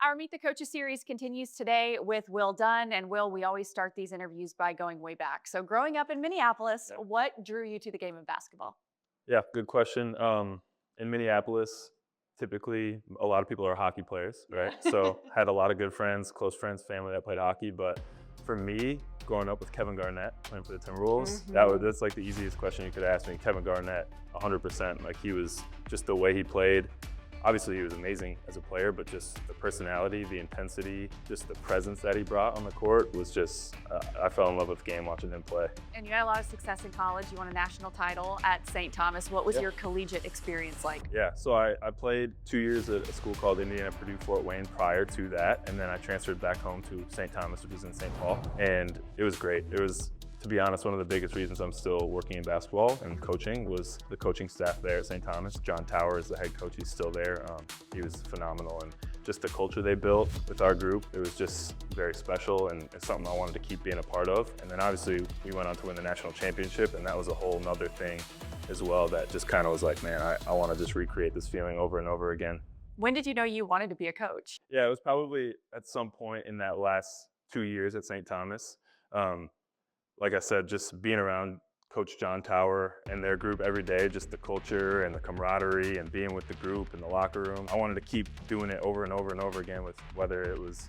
Our Meet the Coaches series continues today with Will Dunn. And Will, we always start these interviews by going way back. So, growing up in Minneapolis, Yeah. what drew you to the game of basketball? Yeah, good question. In Minneapolis, typically a lot of people are hockey players, Yeah. right? So had a lot of good friends, close friends, family that played hockey. But for me, growing up with Kevin Garnett playing for the Timberwolves, that's like the easiest question you could ask me. Kevin Garnett, 100%. Like he was just the way he played. Obviously, he was amazing as a player, but just the personality, the intensity, just the presence that he brought on the court was just, I fell in love with the game watching him play. And you had a lot of success in college. You won a national title at St. Thomas. What was Yeah. your collegiate experience like? Yeah, so I played 2 years at a school called Indiana Purdue Fort Wayne prior to that, and then I transferred back home to St. Thomas, which is in St. Paul, and it was great. It was, to be honest, one of the biggest reasons I'm still working in basketball and coaching was the coaching staff there at St. Thomas. John Tower is the head coach. He's still there. He was phenomenal, and just the culture they built with our group, it was just very special, and it's something I wanted to keep being a part of. And then obviously we went on to win the national championship, and that was a whole nother thing as well that just kind of was like, man, I want to just recreate this feeling over and over again. When did you know you wanted to be a coach? Yeah, it was probably at some point in that last 2 years at St. Thomas. Um, like I said, just being around Coach John Tower and their group every day, just the culture and the camaraderie and being with the group in the locker room. I wanted to keep doing it over and over and over again with whether it was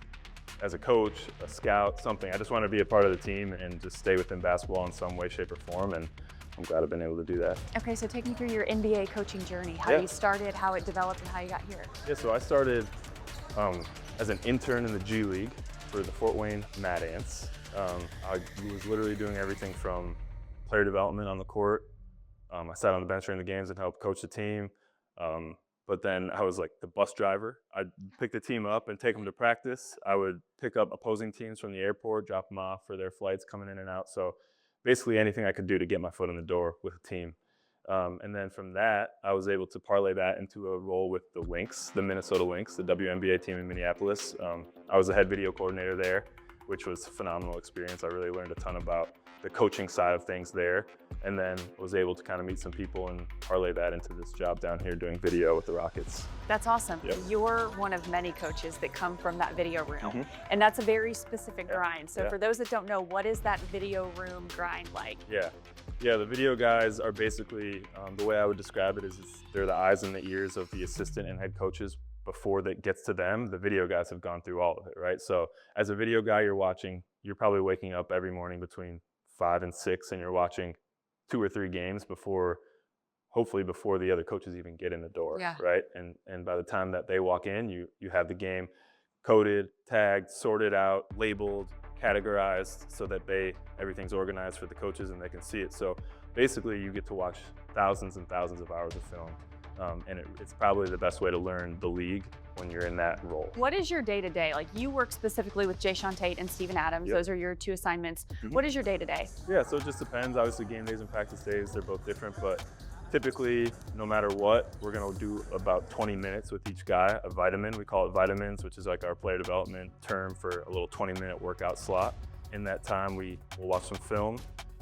as a coach, a scout, something. I just wanted to be a part of the team and just stay within basketball in some way, shape, or form. And I'm glad I've been able to do that. Okay, so take me through your NBA coaching journey, how Yeah. you started, how it developed, and how you got here. Yeah, so I started as an intern in the G League for the Fort Wayne Mad Ants. I was literally doing everything from player development on the court. I sat on the bench during the games and helped coach the team. But then I was like the bus driver. I'd pick the team up and take them to practice. I would pick up opposing teams from the airport, drop them off for their flights coming in and out. So basically anything I could do to get my foot in the door with a team. And then from that, I was able to parlay that into a role with the Lynx, the Minnesota Lynx, the WNBA team in Minneapolis. I was the head video coordinator there, which was a phenomenal experience. I really learned a ton about the coaching side of things there, and then was able to kind of meet some people and parlay that into this job down here doing video with the Rockets. That's awesome. Yep. You're one of many coaches that come from that video room, and that's a very specific grind. So for those that don't know, what is that video room grind like? Yeah, the video guys are basically, the way I would describe it is they're the eyes and the ears of the assistant and head coaches. Before that gets to them, the video guys have gone through all of it, right? So as a video guy, you're probably waking up every morning between 5 and 6, and you're watching 2 or 3 games hopefully before the other coaches even get in the door, Yeah. right? And by the time that they walk in, you have the game coded, tagged, sorted out, labeled, categorized so that everything's organized for the coaches and they can see it. So basically you get to watch thousands and thousands of hours of film. And it's probably the best way to learn the league when you're in that role. What is your day-to-day? Like you work specifically with Jayshawn Tate and Steven Adams. Yep. Those are your 2 assignments. What is your day-to-day? Yeah, so it just depends. Obviously game days and practice days, they're both different, but typically, no matter what, we're gonna do about 20 minutes with each guy, a vitamin. We call it vitamins, which is like our player development term for a little 20-minute workout slot. In that time, we will watch some film.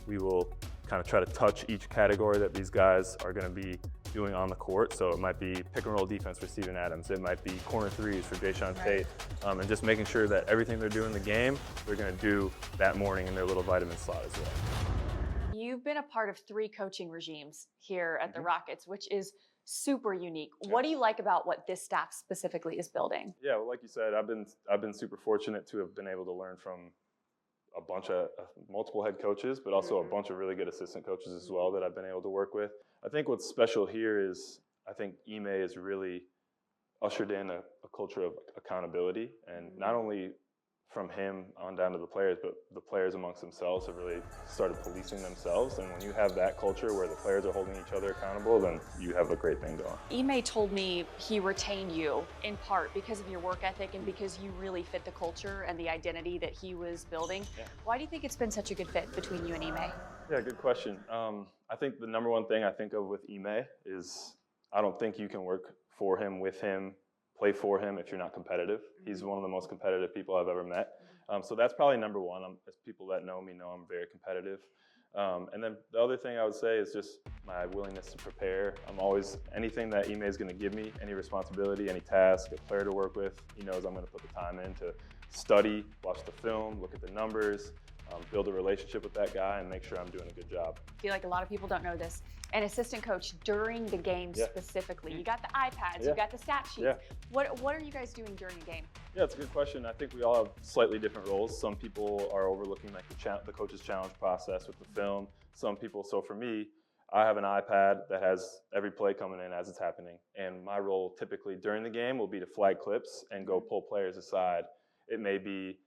We will kind of try to touch each category that these guys are gonna be doing on the court. So it might be pick and roll defense for Steven Adams. It might be corner threes for Jayshawn Tate. And just making sure that everything they're doing in the game, they're gonna do that morning in their little vitamin slot as well. You've been a part of 3 coaching regimes here at the Rockets, which is super unique. What do you like about what this staff specifically is building? Yeah, well, like you said, I've been super fortunate to have been able to learn from a bunch of multiple head coaches, but also a bunch of really good assistant coaches as well that I've been able to work with. I think what's special here is I think Ime has really ushered in a culture of accountability, and not only from him on down to the players, but the players amongst themselves have really started policing themselves. And when you have that culture where the players are holding each other accountable, then you have a great thing going. Ime told me he retained you in part because of your work ethic and because you really fit the culture and the identity that he was building. Yeah. Why do you think it's been such a good fit between you and Ime? Yeah, good question. I think the number one thing I think of with Ime is I don't think you can work for him, with him, play for him if you're not competitive. He's one of the most competitive people I've ever met. So that's probably number one. As people that know me know I'm very competitive. And then the other thing I would say is just my willingness to prepare. I'm always, anything that Ime is going to give me, any responsibility, any task, a player to work with, he knows I'm going to put the time in to study, watch the film, look at the numbers, build a relationship with that guy, and make sure I'm doing a good job. I feel like a lot of people don't know this. An assistant coach during the game specifically. You got the iPads, you got the stat sheets. What are you guys doing during a game? Yeah, it's a good question. I think we all have slightly different roles. Some people are overlooking like the coach's challenge process with the film. Some people, so for me, I have an iPad that has every play coming in as it's happening. And my role typically during the game will be to flag clips and go pull players aside. It may be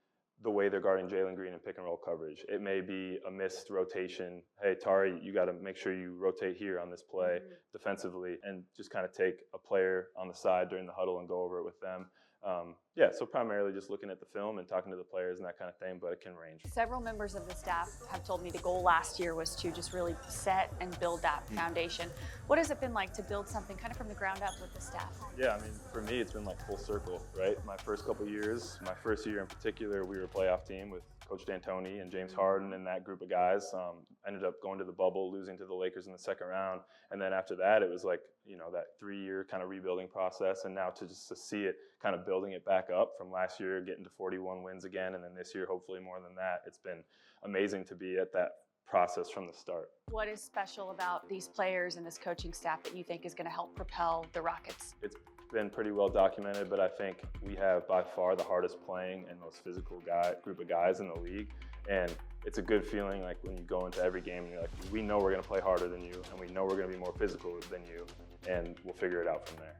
the way they're guarding Jalen Green in pick and roll coverage. It may be a missed rotation. Hey, Tari, you got to make sure you rotate here on this play defensively, and just kind of take a player on the side during the huddle and go over it with them. So primarily just looking at the film and talking to the players and that kind of thing, but it can range. Several members of the staff have told me the goal last year was to just really set and build that foundation. What has it been like to build something kind of from the ground up with the staff? Yeah, I mean, for me, it's been like full circle, right? My first couple years, my first year in particular, we were a playoff team with Coach D'Antoni and James Harden and that group of guys. Ended up going to the bubble, losing to the Lakers in the second round. And then after that, it was like, that 3-year kind of rebuilding process. And now to see it kind of building it back up from last year, getting to 41 wins again. And then this year, hopefully more than that. It's been amazing to be at that process from the start. What is special about these players and this coaching staff that you think is going to help propel the Rockets? It's been pretty well documented, but I think we have by far the hardest playing and most physical group of guys in the league. And it's a good feeling like when you go into every game and you're like, we know we're going to play harder than you, and we know we're going to be more physical than you, and we'll figure it out from there.